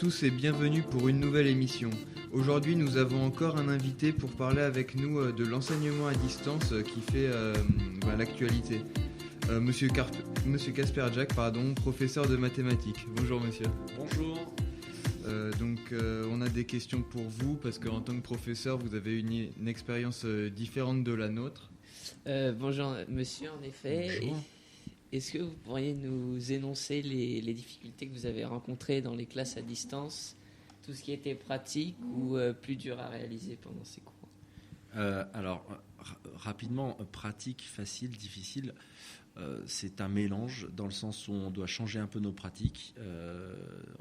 tous et bienvenue pour une nouvelle émission. Aujourd'hui, nous avons encore un invité pour parler avec nous de l'enseignement à distance qui fait l'actualité. Monsieur Casper Jack, professeur de mathématiques. Bonjour monsieur. Bonjour. On a des questions pour vous parce qu'en tant que professeur, vous avez une expérience différente de la nôtre. Bonjour monsieur, en effet. Bonjour. Est-ce que vous pourriez nous énoncer les difficultés que vous avez rencontrées dans les classes à distance, tout ce qui était pratique ou plus dur à réaliser pendant ces cours? Rapidement, pratique, facile, difficile, c'est un mélange dans le sens où on doit changer un peu nos pratiques.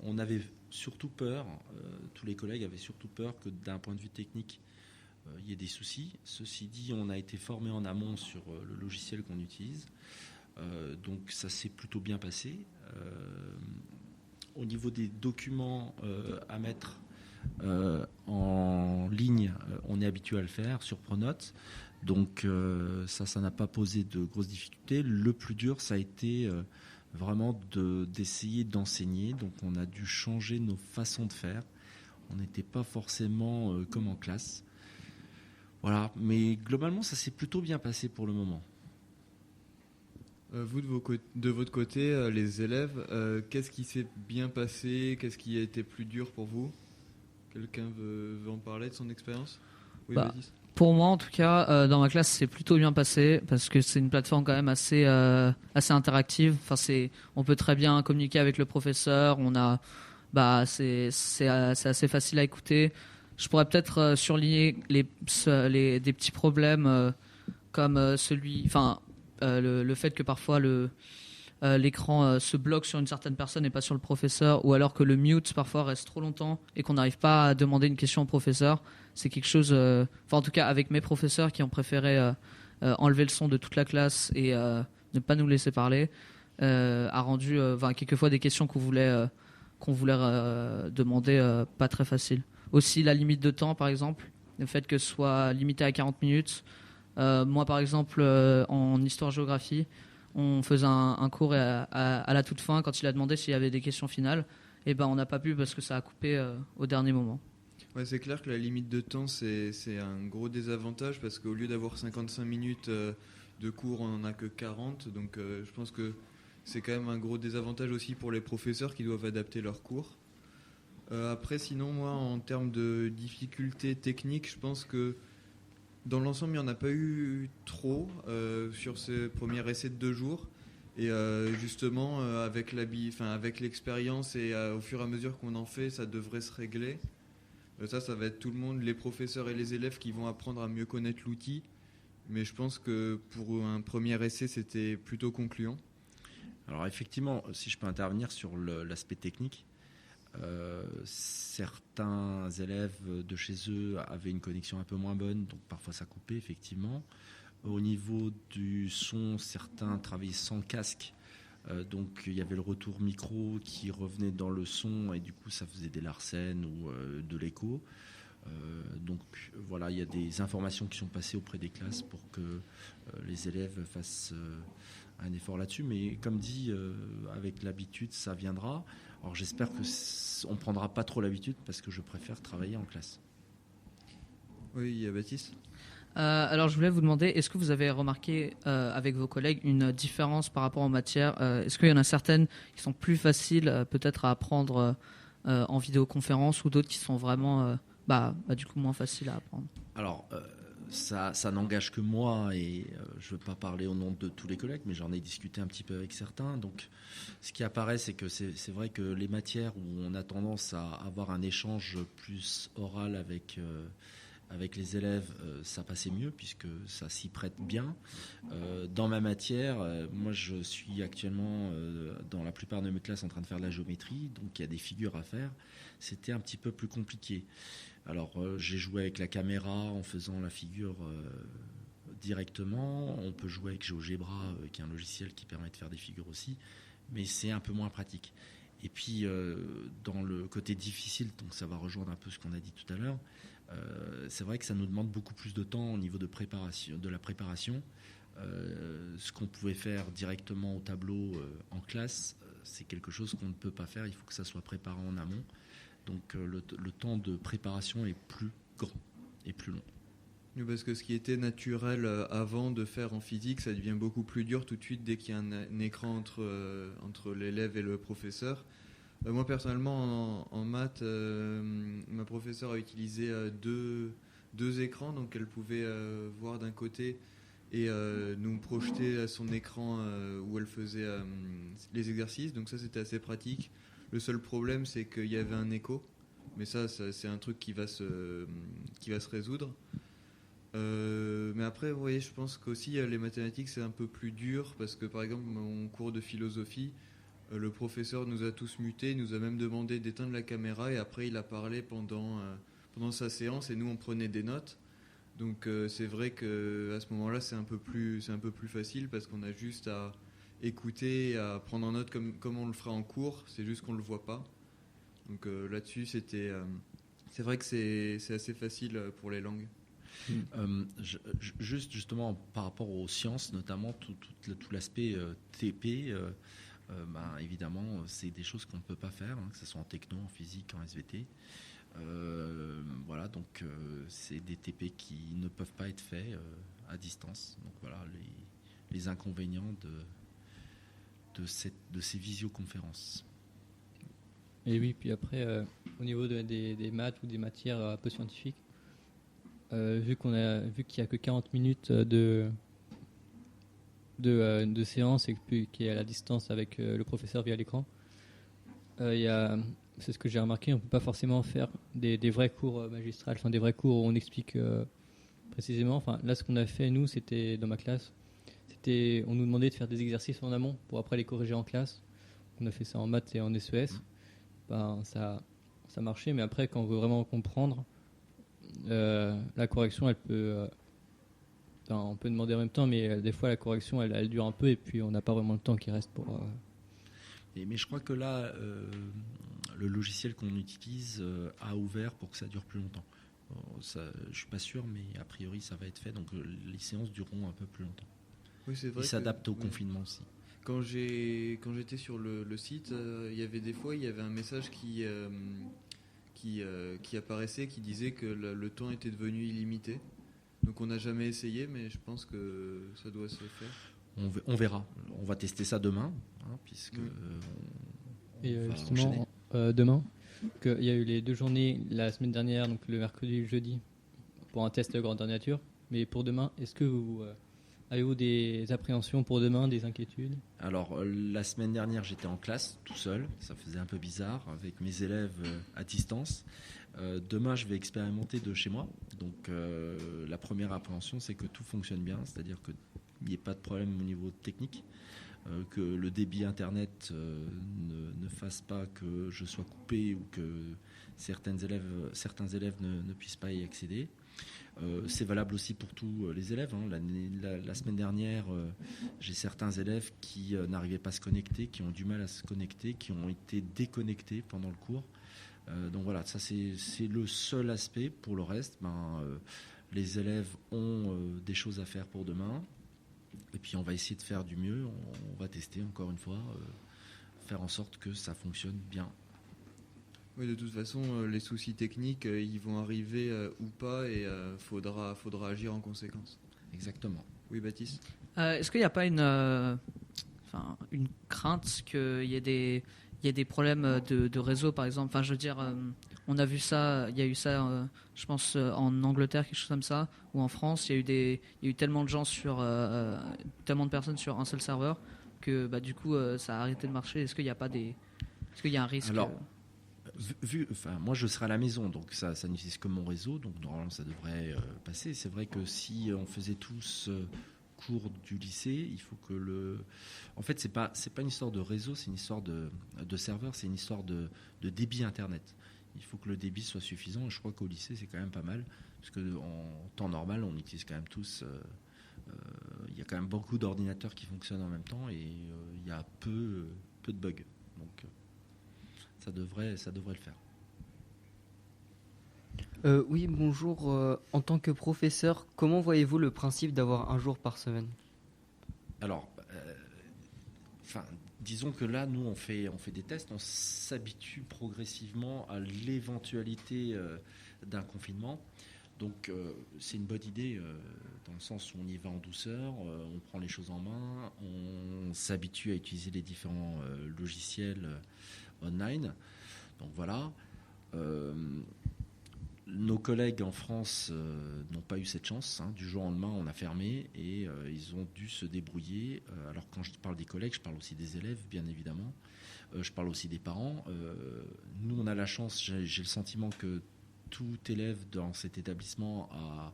On avait surtout peur, tous les collègues avaient surtout peur que d'un point de vue technique, il y ait des soucis. Ceci dit, on a été formé en amont sur le logiciel qu'on utilise. Donc ça s'est plutôt bien passé. Au niveau des documents à mettre en ligne, on est habitué à le faire sur Pronote. Donc ça n'a pas posé de grosses difficultés. Le plus dur, ça a été vraiment d'essayer d'enseigner. Donc on a dû changer nos façons de faire. On n'était pas forcément comme en classe. Voilà, mais globalement, ça s'est plutôt bien passé pour le moment. Vous, de votre côté, les élèves, qu'est-ce qui s'est bien passé? Qu'est-ce qui a été plus dur pour vous? Quelqu'un veut en parler de son expérience? Oui, Baptiste. Pour moi, en tout cas, dans ma classe, c'est plutôt bien passé parce que c'est une plateforme quand même assez interactive. Enfin, on peut très bien communiquer avec le professeur. C'est assez facile à écouter. Je pourrais peut-être surligner des petits problèmes comme celui... Enfin, le fait que parfois l'écran se bloque sur une certaine personne et pas sur le professeur, ou alors que le mute parfois reste trop longtemps et qu'on n'arrive pas à demander une question au professeur. C'est quelque chose, en tout cas avec mes professeurs qui ont préféré enlever le son de toute la classe et ne pas nous laisser parler, a rendu quelquefois des questions qu'on voulait demander pas très faciles. Aussi la limite de temps, par exemple, le fait que ce soit limité à 40 minutes. Moi, par exemple, en histoire-géographie, on faisait un cours et à la toute fin, quand il a demandé s'il y avait des questions finales, on n'a pas pu parce que ça a coupé au dernier moment. Ouais, c'est clair que la limite de temps, c'est un gros désavantage parce qu'au lieu d'avoir 55 minutes de cours, on n'en a que 40. Donc je pense que c'est quand même un gros désavantage aussi pour les professeurs qui doivent adapter leurs cours. Après, sinon, moi, en termes de difficultés techniques, je pense que dans l'ensemble, il n'y en a pas eu trop sur ce premier essai de 2 jours. Et justement, avec l'expérience et au fur et à mesure qu'on en fait, ça devrait se régler. Ça va être tout le monde, les professeurs et les élèves qui vont apprendre à mieux connaître l'outil. Mais je pense que pour un premier essai, c'était plutôt concluant. Alors effectivement, si je peux intervenir sur l'aspect technique, certains élèves de chez eux avaient une connexion un peu moins bonne, donc parfois ça coupait effectivement. Au niveau du son, certains travaillaient sans casque, donc il y avait le retour micro qui revenait dans le son et du coup ça faisait des larcènes ou de l'écho. Donc voilà, il y a des informations qui sont passées auprès des classes pour que les élèves fassent un effort là-dessus, mais comme dit, avec l'habitude ça viendra. Alors j'espère qu'on ne prendra pas trop l'habitude parce que je préfère travailler en classe. Oui, Baptiste. Alors je voulais vous demander, est-ce que vous avez remarqué avec vos collègues une différence par rapport aux matières? Est-ce qu'il y en a certaines qui sont plus faciles peut-être à apprendre en vidéoconférence ou d'autres qui sont vraiment du coup moins faciles à apprendre? Alors ça n'engage que moi et je ne veux pas parler au nom de tous les collègues, mais j'en ai discuté un petit peu avec certains. Donc ce qui apparaît, c'est que c'est vrai que les matières où on a tendance à avoir un échange plus oral avec les élèves, ça passait mieux puisque ça s'y prête bien. Dans ma matière, moi je suis actuellement dans la plupart de mes classes en train de faire de la géométrie, donc il y a des figures à faire. C'était un petit peu plus compliqué. Alors j'ai joué avec la caméra en faisant la figure directement. On peut jouer avec GeoGebra, qui est un logiciel qui permet de faire des figures aussi, mais c'est un peu moins pratique. Et puis dans le côté difficile, donc ça va rejoindre un peu ce qu'on a dit tout à l'heure, c'est vrai que ça nous demande beaucoup plus de temps au niveau de la préparation. Ce qu'on pouvait faire directement au tableau en classe, c'est quelque chose qu'on ne peut pas faire. Il faut que ça soit préparé en amont. Donc le temps de préparation est plus grand et plus long. Oui, parce que ce qui était naturel avant de faire en physique, ça devient beaucoup plus dur tout de suite dès qu'il y a un écran entre l'élève et le professeur. Moi personnellement en maths, ma professeure a utilisé deux écrans, donc elle pouvait voir d'un côté et nous projeter à son écran où elle faisait les exercices, donc ça c'était assez pratique. Le seul problème c'est qu'il y avait un écho, mais ça c'est un truc qui va se résoudre. Mais après, vous voyez, je pense qu'aussi les mathématiques c'est un peu plus dur parce que par exemple mon cours de philosophie, le professeur nous a tous mutés, nous a même demandé d'éteindre la caméra et après il a parlé pendant sa séance et nous on prenait des notes. Donc c'est vrai qu'à ce moment-là c'est un peu plus facile parce qu'on a juste à écouter, à prendre en note comme on le fera en cours, c'est juste qu'on le voit pas. Donc là-dessus c'est vrai que c'est assez facile pour les langues. Justement par rapport aux sciences, notamment tout l'aspect TP, évidemment c'est des choses qu'on ne peut pas faire, que ce soit en techno, en physique, en SVT. Voilà, donc c'est des TP qui ne peuvent pas être faits à distance. Donc voilà les inconvénients de ces visioconférences. Et oui, puis après, au niveau des maths ou des matières un peu scientifiques, vu qu'il n'y a que 40 minutes de séance et puis qu'il est à la distance avec le professeur via l'écran, c'est ce que j'ai remarqué, on ne peut pas forcément faire des vrais cours magistrales, enfin des vrais cours où on explique précisément. Enfin, là, ce qu'on a fait, nous, c'était dans ma classe, on nous demandait de faire des exercices en amont pour après les corriger en classe. On a fait ça en maths et en SES. Ça marchait, mais après, quand on veut vraiment comprendre, la correction, elle peut... on peut demander en même temps, mais des fois, la correction, elle dure un peu et puis on n'a pas vraiment le temps qui reste pour... Mais je crois que là, le logiciel qu'on utilise a ouvert pour que ça dure plus longtemps. Je ne suis pas sûr, mais a priori, ça va être fait. Donc les séances dureront un peu plus longtemps. Oui, c'est vrai. Ils s'adaptent au confinement aussi. Quand j'étais sur le site, il y avait des fois, il y avait un message qui apparaissait, qui disait que le temps était devenu illimité. Donc on n'a jamais essayé, mais je pense que ça doit se faire. On verra. On va tester ça demain, puisque. Et justement, demain, il y a eu les 2 journées la semaine dernière, donc le mercredi et le jeudi, pour un test de grandeur nature. Mais pour demain, est-ce que vous avez-vous des appréhensions pour demain, des inquiétudes ? Alors, la semaine dernière, j'étais en classe, tout seul. Ça faisait un peu bizarre, avec mes élèves à distance. Demain, je vais expérimenter de chez moi. Donc, la première appréhension, c'est que tout fonctionne bien, c'est-à-dire qu'il n'y ait pas de problème au niveau technique, que le débit Internet ne fasse pas que je sois coupé ou que certains élèves ne puissent pas y accéder. C'est valable aussi pour tous les élèves. La semaine dernière, j'ai certains élèves qui n'arrivaient pas à se connecter, qui ont du mal à se connecter, qui ont été déconnectés pendant le cours. Donc voilà, ça c'est le seul aspect. Pour le reste, les élèves ont des choses à faire pour demain. Et puis on va essayer de faire du mieux. On va tester encore une fois, faire en sorte que ça fonctionne bien. Oui, de toute façon, les soucis techniques, ils vont arriver ou pas, et faudra agir en conséquence. Exactement. Oui, Baptiste. Est-ce qu'il n'y a pas une crainte qu'il y ait des problèmes de réseau, par exemple ? Enfin, je veux dire, on a vu ça, il y a eu ça, je pense, en Angleterre, quelque chose comme ça, ou en France, il y a eu tellement de gens tellement de personnes sur un seul serveur que, du coup, ça a arrêté de marcher. Est-ce qu'il y a un risque ? Alors, moi je serai à la maison, donc ça n'utilise que mon réseau, donc normalement ça devrait passer. C'est vrai que si on faisait tous cours du lycée, il faut que en fait c'est pas une histoire de réseau, c'est une histoire de serveur, c'est une histoire de débit Internet. Il faut que le débit soit suffisant, et je crois qu'au lycée c'est quand même pas mal, parce qu'en temps normal on utilise quand même tous, il y a quand même beaucoup d'ordinateurs qui fonctionnent en même temps, et il y a peu de bugs, donc ça devrait le faire. Oui, bonjour. En tant que professeur, comment voyez-vous le principe d'avoir un jour par semaine ? Alors, disons que là, nous, on fait des tests, on s'habitue progressivement à l'éventualité d'un confinement. Donc, c'est une bonne idée dans le sens où on y va en douceur, on prend les choses en main, on s'habitue à utiliser les différents logiciels online. Donc voilà. Nos collègues en France n'ont pas eu cette chance. Du jour au lendemain, on a fermé et ils ont dû se débrouiller. Alors quand je parle des collègues, je parle aussi des élèves, bien évidemment. Je parle aussi des parents. Nous, on a la chance, j'ai le sentiment que tout élève dans cet établissement a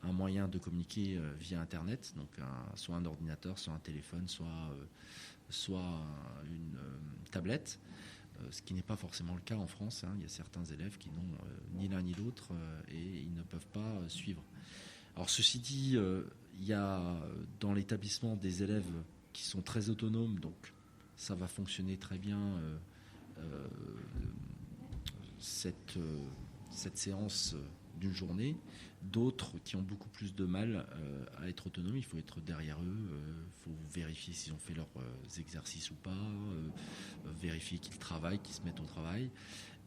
un moyen de communiquer via Internet, donc soit un ordinateur, soit un téléphone, soit une tablette. Ce qui n'est pas forcément le cas en France. Il y a certains élèves qui n'ont ni l'un ni l'autre et ils ne peuvent pas suivre. Alors ceci dit, il y a dans l'établissement des élèves qui sont très autonomes, donc ça va fonctionner très bien cette séance d'une journée. D'autres qui ont beaucoup plus de mal à être autonomes, il faut être derrière eux, il faut vérifier s'ils ont fait leurs exercices ou pas, vérifier qu'ils travaillent, qu'ils se mettent au travail.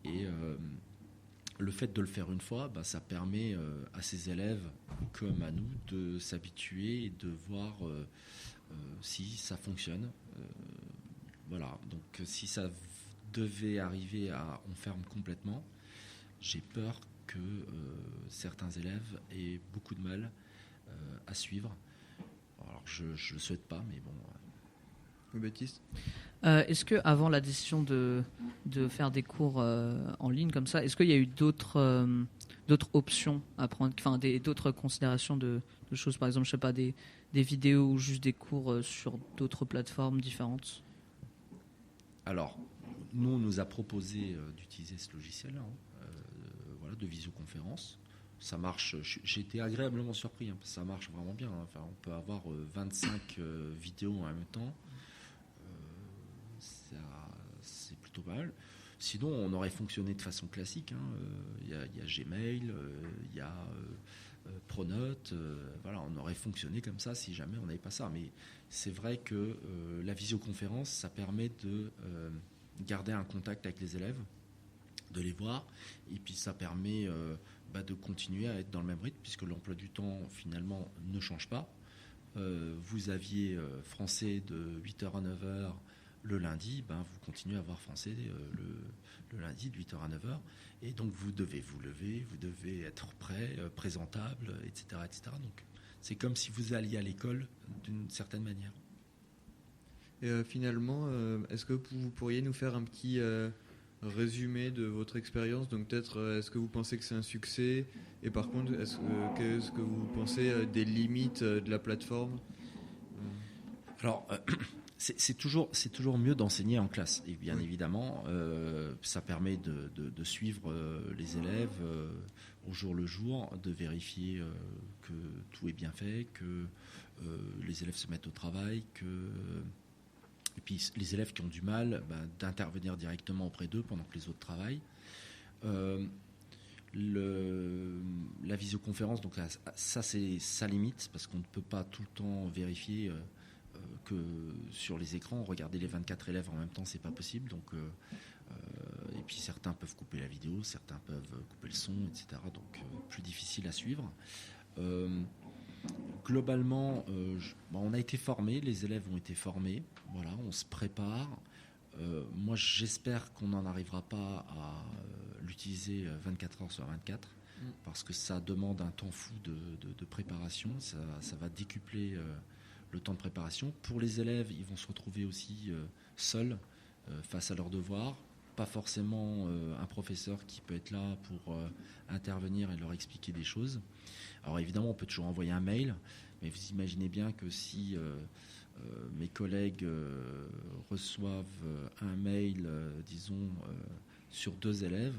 Et le fait de le faire une fois, ça permet à ces élèves comme à nous de s'habituer et de voir si ça fonctionne. Voilà, donc si ça devait arriver à on ferme complètement, j'ai peur que certains élèves aient beaucoup de mal à suivre. Alors je ne le souhaite pas, mais bon. Baptiste ? Est-ce que avant la décision de faire des cours en ligne comme ça, est-ce qu'il y a eu d'autres options à prendre, enfin d'autres considérations de choses, par exemple, je sais pas, des vidéos ou juste des cours sur d'autres plateformes différentes? Alors, nous, on nous a proposé d'utiliser ce logiciel-là, de visioconférence. Ça marche, j'ai été agréablement surpris, ça marche vraiment bien. Enfin, on peut avoir 25 vidéos en même temps. C'est plutôt pas mal. Sinon, on aurait fonctionné de façon classique. Il y a Gmail, il y a Pronote. Voilà, on aurait fonctionné comme ça si jamais on n'avait pas ça. Mais c'est vrai que la visioconférence, ça permet de garder un contact avec les élèves, de les voir, et puis ça permet de continuer à être dans le même rythme puisque l'emploi du temps finalement ne change pas. Vous aviez français de 8h à 9h le lundi, vous continuez à avoir français le lundi de 8h à 9h, et donc vous devez vous lever, vous devez être prêt, présentable, etc., etc. Donc c'est comme si vous alliez à l'école d'une certaine manière. Et finalement, est-ce que vous pourriez nous faire un petit résumé de votre expérience? Donc peut-être, est-ce que vous pensez que c'est un succès? Et par contre, qu'est-ce que vous pensez des limites de la plateforme? Alors, c'est toujours mieux d'enseigner en classe. Et bien évidemment, ça permet de suivre les élèves au jour le jour, de vérifier que tout est bien fait, que les élèves se mettent au travail, et puis les élèves qui ont du mal, d'intervenir directement auprès d'eux pendant que les autres travaillent. La visioconférence, donc ça c'est sa limite, parce qu'on ne peut pas tout le temps vérifier que sur les écrans, regarder les 24 élèves en même temps, c'est pas possible. Donc, et puis certains peuvent couper la vidéo, certains peuvent couper le son, etc. Donc plus difficile à suivre. Globalement, on a été formés, les élèves ont été formés. Voilà, on se prépare. Moi, j'espère qu'on n'en arrivera pas à l'utiliser 24 heures sur 24, parce que ça demande un temps fou de préparation. Ça va décupler le temps de préparation. Pour les élèves, ils vont se retrouver aussi seuls face à leurs devoirs. Pas forcément un professeur qui peut être là pour intervenir et leur expliquer des choses. Alors évidemment, on peut toujours envoyer un mail, mais vous imaginez bien que si mes collègues reçoivent un mail, disons, sur 2 élèves,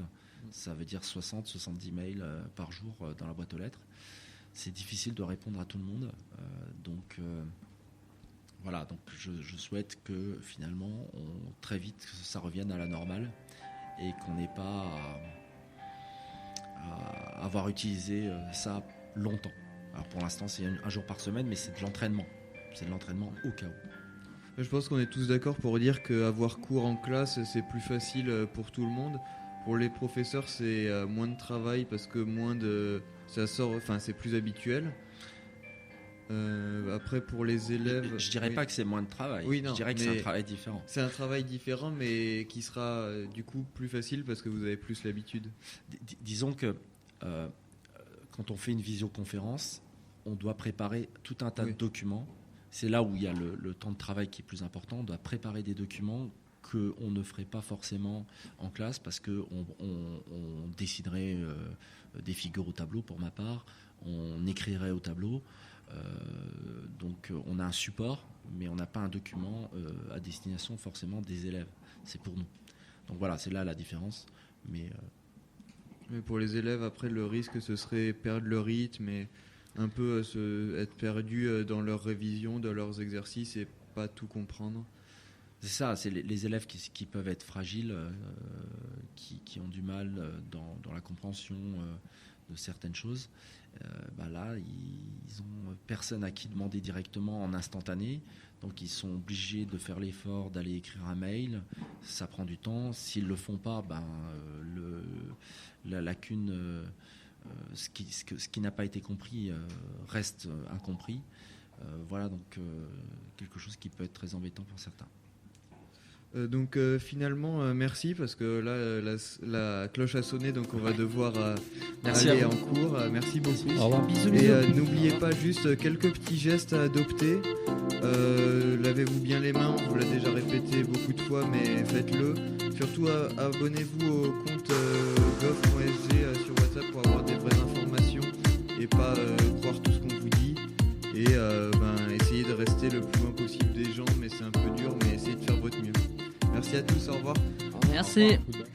ça veut dire 60-70 mails par jour dans la boîte aux lettres. C'est difficile de répondre à tout le monde. Donc voilà, donc je souhaite que finalement, très vite, que ça revienne à la normale et qu'on n'ait pas à avoir utilisé ça longtemps. Alors pour l'instant, c'est un jour par semaine, mais c'est de l'entraînement. C'est de l'entraînement au cas où. Je pense qu'on est tous d'accord pour dire qu'avoir cours en classe, c'est plus facile pour tout le monde. Pour les professeurs, c'est moins de travail parce que c'est plus habituel. Après, pour les élèves... Je dirais pas que c'est moins de travail. Oui, non, je dirais que c'est un travail différent. C'est un travail différent, mais qui sera du coup plus facile parce que vous avez plus l'habitude. Disons que quand on fait une visioconférence, on doit préparer tout un tas de documents. C'est là où il y a le temps de travail qui est plus important. On doit préparer des documents qu'on ne ferait pas forcément en classe parce qu'on déciderait des figures au tableau, pour ma part. On écrirait au tableau. Donc on a un support, mais on n'a pas un document à destination forcément des élèves. C'est pour nous. Donc voilà, c'est là la différence. Mais pour les élèves, après, le risque, ce serait perdre le rythme et un peu être perdu dans leur révision, dans leurs exercices et pas tout comprendre. C'est ça, c'est les élèves qui peuvent être fragiles, qui ont du mal dans la compréhension de certaines choses. Là, ils ont personne à qui demander directement en instantané, donc ils sont obligés de faire l'effort d'aller écrire un mail. Ça prend du temps. S'ils le font pas, la lacune, ce qui n'a pas été compris reste incompris. Voilà, donc quelque chose qui peut être très embêtant pour certains. Donc finalement merci parce que là la cloche a sonné, donc on va devoir aller en cours. Merci beaucoup. Au revoir. Bisous, Et bisous. n'oubliez pas juste quelques petits gestes à adopter. Lavez-vous bien les mains, on vous l'a déjà répété beaucoup de fois, mais faites-le. Surtout abonnez-vous au compte gov.sg sur WhatsApp pour avoir des vraies informations et pas croire tout ce qu'on vous dit. Et essayez de rester le plus loin possible des gens, mais c'est un peu dur, mais essayez de faire votre mieux. Merci à tous, au revoir. Merci. Au revoir.